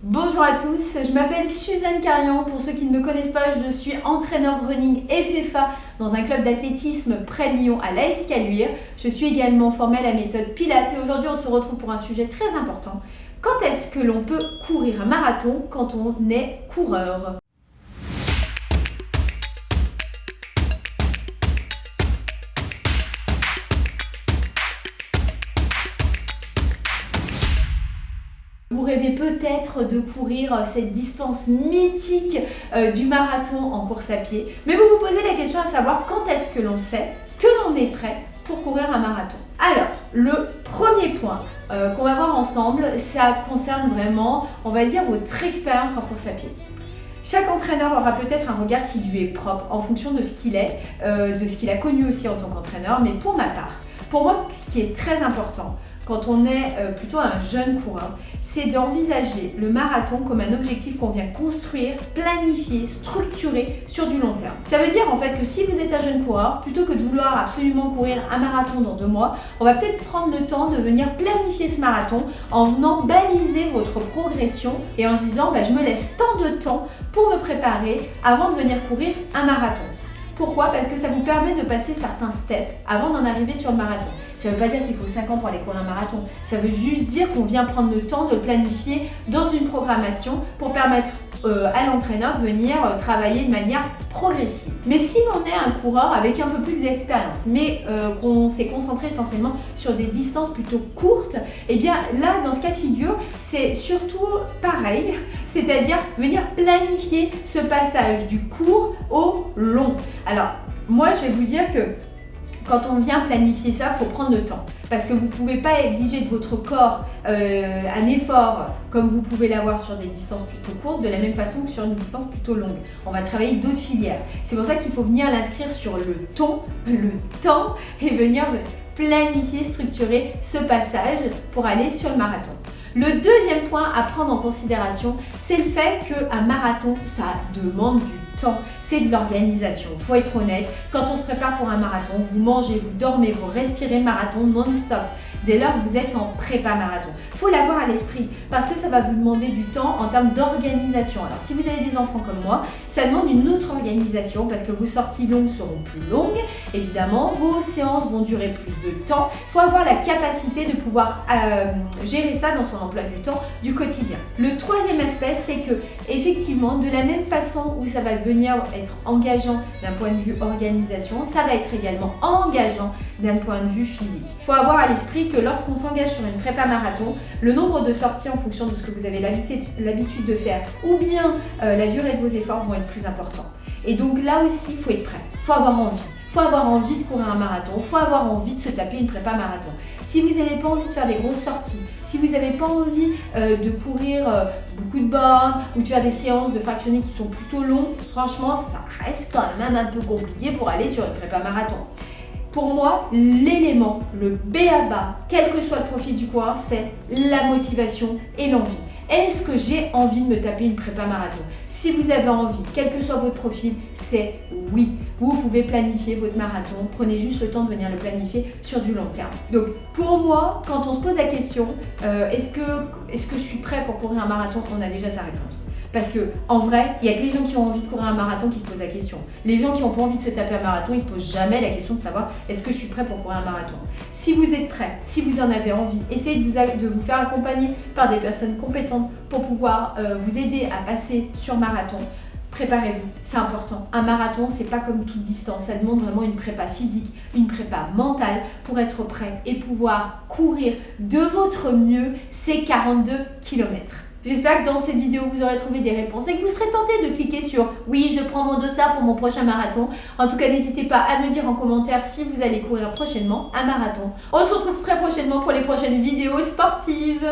Bonjour à tous, je m'appelle Suzanne Carian. Pour ceux qui ne me connaissent pas, je suis entraîneur running FFA dans un club d'athlétisme près de Lyon à l'Aescaluire. Je suis également formée à la méthode Pilates et aujourd'hui on se retrouve pour un sujet très important. Quand est-ce que l'on peut courir un marathon quand on est coureur ? Vous rêvez peut-être de courir cette distance mythique du marathon en course à pied, mais vous vous posez la question à savoir quand est-ce que l'on sait que l'on est prêt pour courir un marathon. Alors, le premier point qu'on va voir ensemble, ça concerne vraiment, on va dire, votre expérience en course à pied. Chaque entraîneur aura peut-être un regard qui lui est propre en fonction de ce qu'il est, de ce qu'il a connu aussi en tant qu'entraîneur, mais pour ma part, pour moi, ce qui est très important, quand on est plutôt un jeune coureur, c'est d'envisager le marathon comme un objectif qu'on vient construire, planifier, structurer sur du long terme. Ça veut dire en fait que si vous êtes un jeune coureur, plutôt que de vouloir absolument courir un marathon dans 2 mois, on va peut-être prendre le temps de venir planifier ce marathon en venant baliser votre progression et en se disant je me laisse tant de temps pour me préparer avant de venir courir un marathon. Pourquoi ? Parce que ça vous permet de passer certains steps avant d'en arriver sur le marathon. Ça ne veut pas dire qu'il faut 5 ans pour aller courir un marathon. Ça veut juste dire qu'on vient prendre le temps de le planifier dans une programmation pour permettre à l'entraîneur de venir travailler de manière progressive. Mais si l'on est un coureur avec un peu plus d'expérience, mais qu'on s'est concentré essentiellement sur des distances plutôt courtes, et bien là, dans ce cas de figure, c'est surtout pareil, c'est-à-dire venir planifier ce passage du court au long. Alors, moi, je vais vous dire que quand on vient planifier ça, il faut prendre le temps. Parce que vous ne pouvez pas exiger de votre corps un effort comme vous pouvez l'avoir sur des distances plutôt courtes, de la même façon que sur une distance plutôt longue. On va travailler d'autres filières. C'est pour ça qu'il faut venir l'inscrire sur le temps et venir planifier, structurer ce passage pour aller sur le marathon. Le deuxième point à prendre en considération, c'est le fait qu'un marathon, ça demande du temps, c'est de l'organisation. Il faut être honnête, quand on se prépare pour un marathon, vous mangez, vous dormez, vous respirez marathon non-stop. Dès lors que vous êtes en prépa marathon, il faut l'avoir à l'esprit parce que ça va vous demander du temps en termes d'organisation. Alors si vous avez des enfants comme moi, ça demande une autre organisation parce que vos sorties longues seront plus longues. Évidemment, vos séances vont durer plus de temps. Il faut avoir la capacité de pouvoir gérer ça dans son emploi du temps du quotidien. Le troisième aspect, c'est que effectivement, de la même façon où ça va venir être engageant d'un point de vue organisation, ça va être également engageant d'un point de vue physique. Il faut avoir à l'esprit que lorsqu'on s'engage sur une prépa marathon, le nombre de sorties en fonction de ce que vous avez l'habitude de faire ou bien la durée de vos efforts vont être plus importants. Et donc là aussi, il faut être prêt, il faut avoir envie. Il faut avoir envie de courir un marathon, il faut avoir envie de se taper une prépa marathon. Si vous n'avez pas envie de faire des grosses sorties, si vous n'avez pas envie de courir beaucoup de bornes ou de faire des séances de fractionnés qui sont plutôt longues, franchement, ça reste quand même un peu compliqué pour aller sur une prépa marathon. Pour moi, l'élément, le b.a.-ba, quel que soit le profil du coureur, c'est la motivation et l'envie. Est-ce que j'ai envie de me taper une prépa marathon ? Si vous avez envie, quel que soit votre profil, c'est oui. Vous pouvez planifier votre marathon. Prenez juste le temps de venir le planifier sur du long terme. Donc pour moi, quand on se pose la question, est-ce que je suis prêt pour courir un marathon ? On a déjà sa réponse. Parce que en vrai, il n'y a que les gens qui ont envie de courir un marathon qui se posent la question. Les gens qui n'ont pas envie de se taper un marathon, ils ne se posent jamais la question de savoir est-ce que je suis prêt pour courir un marathon. Si vous êtes prêt, si vous en avez envie, essayez de vous faire accompagner par des personnes compétentes pour pouvoir vous aider à passer sur marathon. Préparez-vous, c'est important. Un marathon, c'est pas comme toute distance, ça demande vraiment une prépa physique, une prépa mentale pour être prêt et pouvoir courir de votre mieux ces 42 km. J'espère que dans cette vidéo, vous aurez trouvé des réponses et que vous serez tenté de cliquer sur « Oui, je prends mon dossard pour mon prochain marathon ». En tout cas, n'hésitez pas à me dire en commentaire si vous allez courir prochainement un marathon. On se retrouve très prochainement pour les prochaines vidéos sportives.